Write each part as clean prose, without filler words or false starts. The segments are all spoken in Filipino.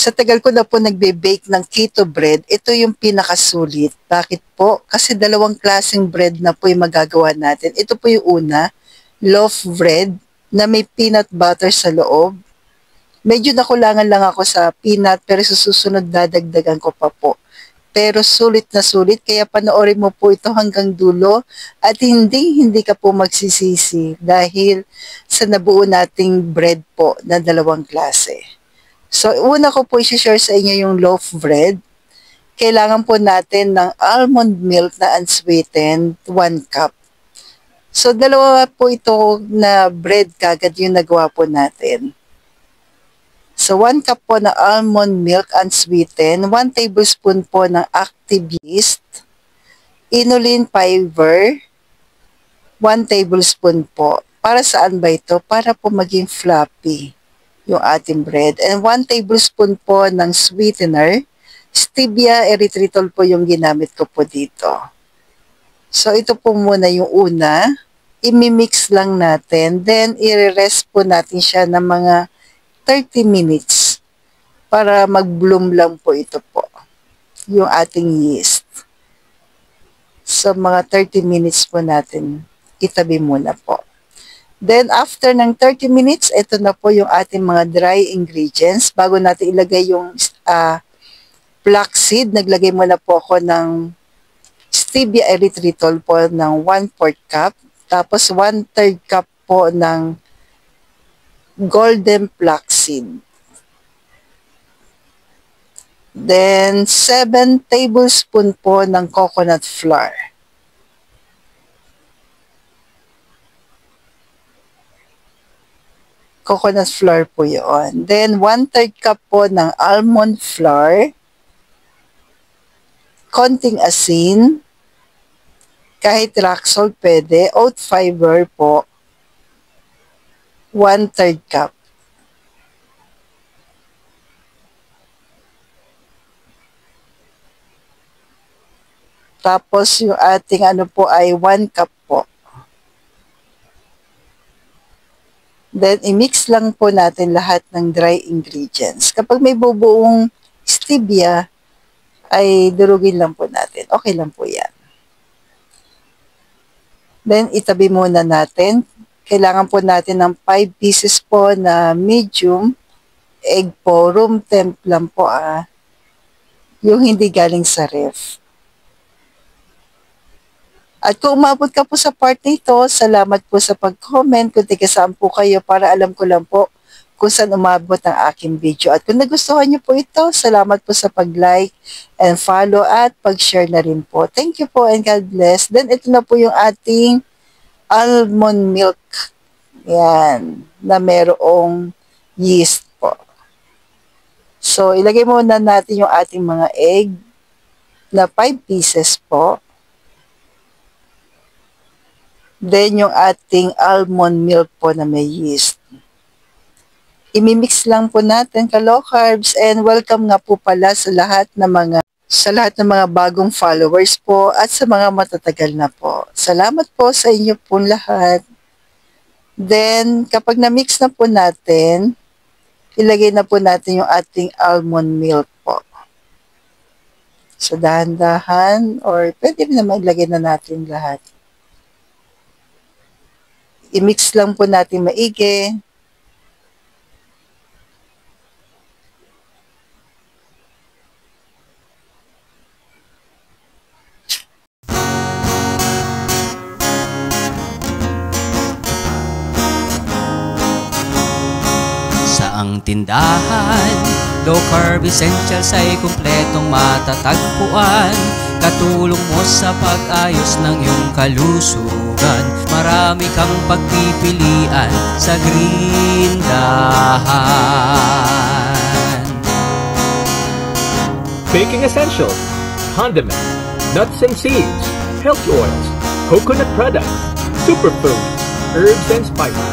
Sa tagal ko na po nagbe-bake ng keto bread, ito yung pinakasulit. Bakit po? Kasi dalawang klaseng bread na po yung magagawa natin. Ito po yung una, loaf bread na may peanut butter sa loob. Medyo nakulangan lang ako sa peanut pero sa susunod dadagdagan ko pa po. Pero sulit na sulit, kaya panoorin mo po ito hanggang dulo at hindi ka po magsisisi dahil sa nabuo nating bread po na dalawang klase. So, una ko po i-share sa inyo yung loaf bread. Kailangan po natin ng almond milk na unsweetened, 1 cup. So, dalawa po ito na bread kagad yung nagawa po natin. So, 1 cup po na almond milk unsweetened, 1 tablespoon po ng active yeast, inulin fiber, 1 tablespoon po. Para saan ba ito? Para po maging fluffy yung ating bread. And 1 tablespoon po ng sweetener. Stevia erythritol po yung ginamit ko po dito. So, ito po muna yung una. Imimix lang natin. Then, i-rest po natin siya ng mga 30 minutes para mag-bloom lang po ito po. Yung ating yeast. So, mga 30 minutes po natin itabi muna po. Then, after ng 30 minutes, ito na po yung ating mga dry ingredients. Bago natin ilagay yung flaxseed, naglagay muna po ako ng stevia erythritol po ng 1/4 cup. Tapos, 1/3 cup po ng golden flaxseed. Then, 7 tablespoon po ng coconut flour. Coconut flour po yun. Then, 1/3 cup po ng almond flour. Konting asin. Kahit rock salt pwede. Oat fiber po. 1/3 cup. Tapos, yung ating ano po ay 1 cup po. Then, i-mix lang po natin lahat ng dry ingredients. Kapag may bubuong stevia, ay durugin lang po natin. Okay lang po yan. Then, itabi muna natin. Kailangan po natin ng 5 pieces po na medium egg po. Room temp lang po yung hindi galing sa ref. At kung umabot ka po sa part nito, salamat po sa pag-comment. Kung tigasaan po kayo para alam ko lang po kung saan umabot ang aking video. At kung nagustuhan niyo po ito, salamat po sa pag-like and follow at pag-share na rin po. Thank you po and God bless. Then ito na po yung ating almond milk. Yan, na merong yeast po. So, ilagay muna natin yung ating mga egg na 5 pieces po. Then, yung ating almond milk po na may yeast. Imimix lang po natin ka-low carbs and welcome nga po pala sa lahat ng mga bagong followers po at sa mga matatagal na po. Salamat po sa inyo po lahat. Then, kapag na-mix na po natin, ilagay na po natin yung ating almond milk po. So, dahan-dahan or pwede naman ilagay na natin lahat. I-mix lang po natin maigi. Saang tindahan, low carb essentials ay kumpletong matatagpuan. Katulong mo sa pag-ayos ng iyong kalusugan. Marami kang pagpipilian sa Grindahan. Baking essentials, condiments, nuts and seeds, healthy oils, coconut products, superfoods, herbs and spices,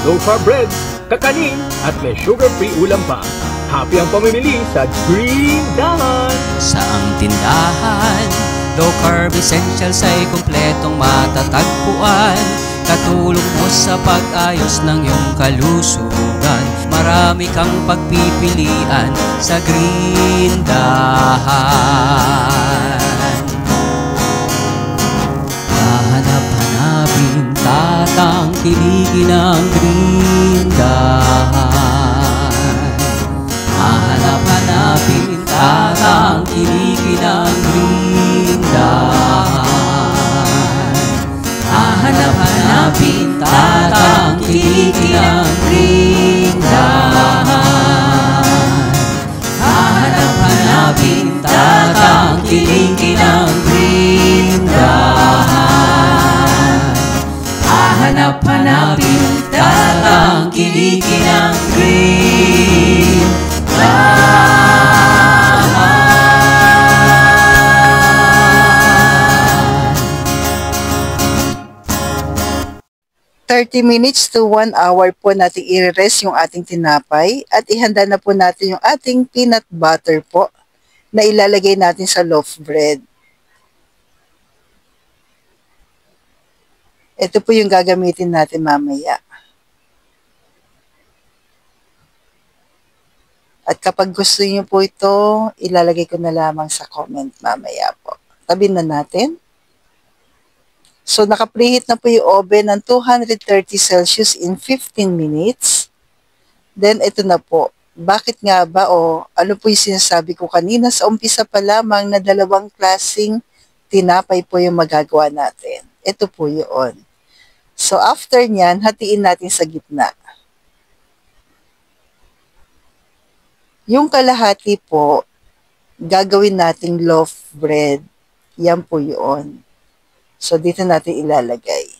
low-carb breads, kakanin, at may sugar-free ulam pa. Happy ang pamimili sa Grindahan! Saang tindahan, low carb essentials ay kumpletong matatagpuan. Katulong mo sa pag-ayos ng iyong kalusugan. marami kang pagpipilian sa grindahan. Hahanap-hanapin, tatangkilikin ang grindahan. Hahanap-hanapin, tatangkilikin ang grindahan. Hahanap-hanapin, tatangkilikin ang grindahan. Hahanap-hanapin, tatangkilikin ang grindahan. Hahanap-hanapin, tatangkilikin ang grindahan. 30 minutes to 1 hour po natin i-rest yung ating tinapay at ihanda na po natin yung ating peanut butter po na ilalagay natin sa loaf bread. Ito po yung gagamitin natin mamaya. At kapag gusto niyo po ito, ilalagay ko na lamang sa comment mamaya po. Tabi na natin. So, naka-preheat na po yung oven ng 230 Celsius in 15 minutes. Then, ito na po. Bakit nga ba o ano po yung sinasabi ko kanina sa umpisa pa lamang na dalawang klaseng tinapay po yung magagawa natin. Ito po yun. So, after nyan, hatiin natin sa gitna. Yung kalahati po, gagawin nating loaf bread. Yan po yun. So, dito natin ilalagay.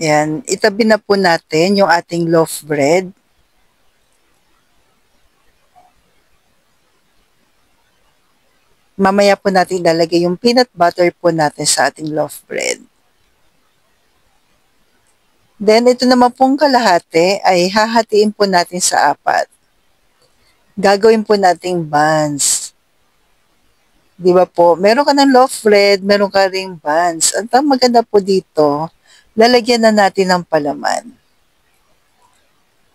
Yan. Itabi na po natin yung ating loaf bread. Mamaya po natin ilalagay yung peanut butter po natin sa ating loaf bread. Then, ito naman pong kalahati ay hahatiin po natin sa 4. Gagawin po nating buns. Di ba po? Meron ka ng loaf bread, meron ka ring buns. Ang maganda po dito, lalagyan na natin ng palaman.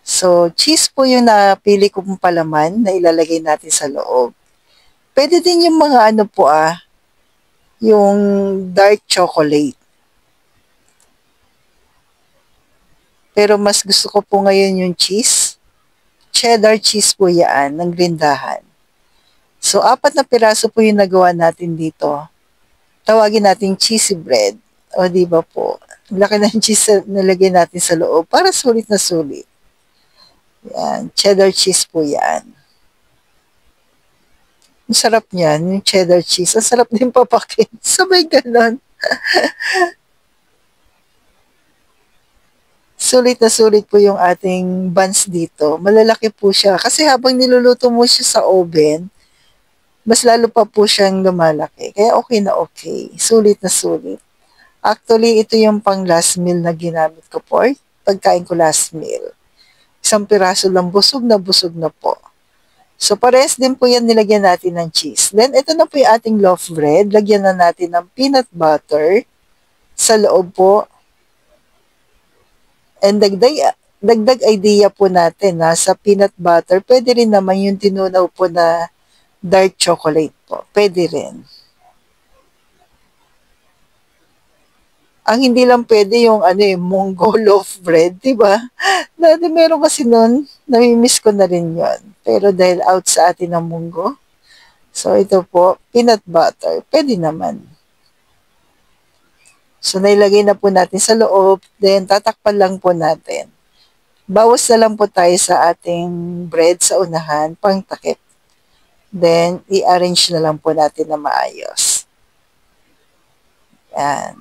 So, cheese po yung napili ko pong palaman na ilalagay natin sa loob. Pwede din yung mga ano po yung dark chocolate. Pero mas gusto ko po ngayon yung cheese. Cheddar cheese po yan, ng grindahan. So, 4 na piraso po yung nagawa natin dito. Tawagin natin cheesy bread. O, di ba po? Laki ng cheese na nalagay natin sa loob para sulit na sulit. Yan. Cheddar cheese po yan. Ang sarap niyan, yung cheddar cheese. Ang sarap din papakin. Sabay ganon. Sulit na sulit po yung ating buns dito. Malalaki po siya. Kasi habang niluluto mo siya sa oven, mas lalo pa po siyang lumalaki. Kaya okay na okay. Sulit na sulit. Actually, ito yung pang last meal na ginamit ko po. Pagkain ko last meal. 1 piraso lang, busog na po. So, pares din po yan nilagyan natin ng cheese. Then, ito na po yung ating loaf bread. Lagyan na natin ng peanut butter sa loob po. And dagdag idea po natin sa peanut butter. Pwede rin naman yung tinunaw po na dark chocolate po. Pwede rin. Ang hindi lang pwede yung munggo loaf bread, di ba? Dati meron kasi nun, namimiss ko na rin yon. Pero dahil out sa atin ang munggo, so ito po, peanut butter, pwede naman. So nailagay na po natin sa loob, then tatakpan lang po natin. Bawas na lang po tayo sa ating bread sa unahan, pang takip. Then, i-arrange na lang po natin na maayos. Yan.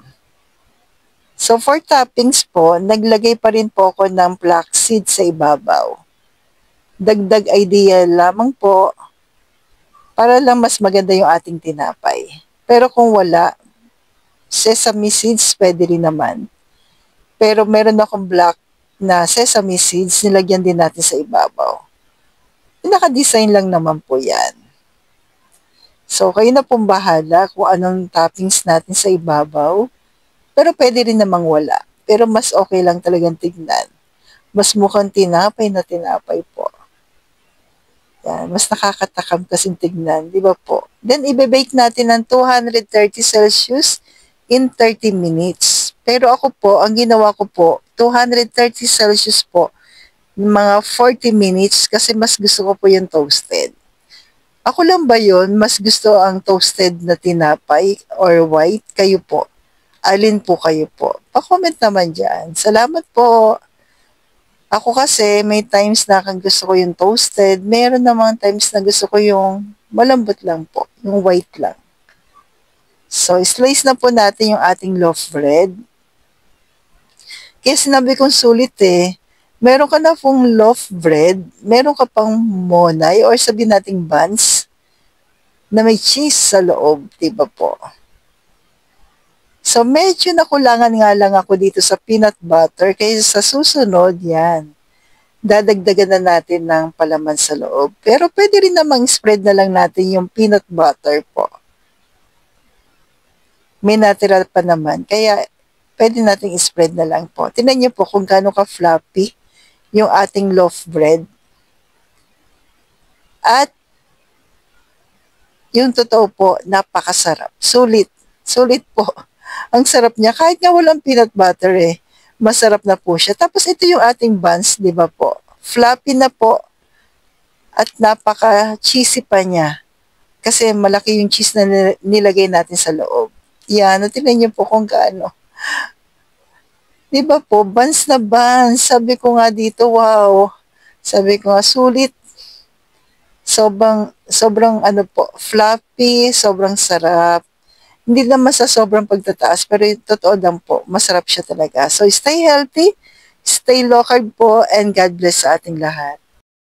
So, for toppings po, naglagay pa rin po ako ng flaxseed sa ibabaw. Dagdag idea lamang po, para lang mas maganda yung ating tinapay. Pero kung wala, sesame seeds pwede rin naman. Pero meron akong black na sesame seeds, nilagyan din natin sa ibabaw. Naka-design lang naman po yan. So, kayo na pong bahala kung anong toppings natin sa ibabaw. Pero pwede rin namang wala. Pero mas okay lang talagang tignan. Mas mukhang tinapay na tinapay po. Yan, mas nakakatakam kasing tignan, di ba po? Then, ibe-bake natin ng 230 Celsius in 30 minutes. Pero ako po, ang ginawa ko po, 230 Celsius po, mga 40 minutes kasi mas gusto ko po yung toasted. Ako lang ba yun? Mas gusto ang toasted na tinapay or white? Kayo po. Alin po kayo po? Pa-comment naman dyan. Salamat po. Ako kasi, may times na gusto ko yung toasted. Meron namang times na gusto ko yung malambot lang po. Yung white lang. So, slice na po natin yung ating loaf bread. Kaya sinabi kong sulit eh. Meron ka na pong loaf bread. Meron ka pang monay or sabihin nating buns na may cheese sa loob. Diba po? So, medyo nakulangan nga lang ako dito sa peanut butter. Kaya sa susunod, yan. Dadagdagan na natin ng palaman sa loob. Pero pwede rin namang spread na lang natin yung peanut butter po. May natira pa naman. Kaya, pwede natin spread na lang po. Tingnan niyo po kung gaano ka-floppy yung ating loaf bread. At, yung totoo po, napakasarap. Sulit. Sulit po. Ang sarap niya. Kahit nga walang peanut butter eh. Masarap na po siya. Tapos ito yung ating buns, di ba po? Fluffy na po. At napaka-cheesy pa niya. Kasi malaki yung cheese na nilagay natin sa loob. Yan. Tingnan niyo po kung gaano. Di ba po? Buns na buns. Sabi ko nga dito, wow. Sabi ko nga, sulit. Sobrang ano po, fluffy, sobrang sarap. Hindi naman sa sobrang pagtataas, pero yung totoo lang po, masarap siya talaga. So, stay healthy, stay low carb po, and God bless sa ating lahat.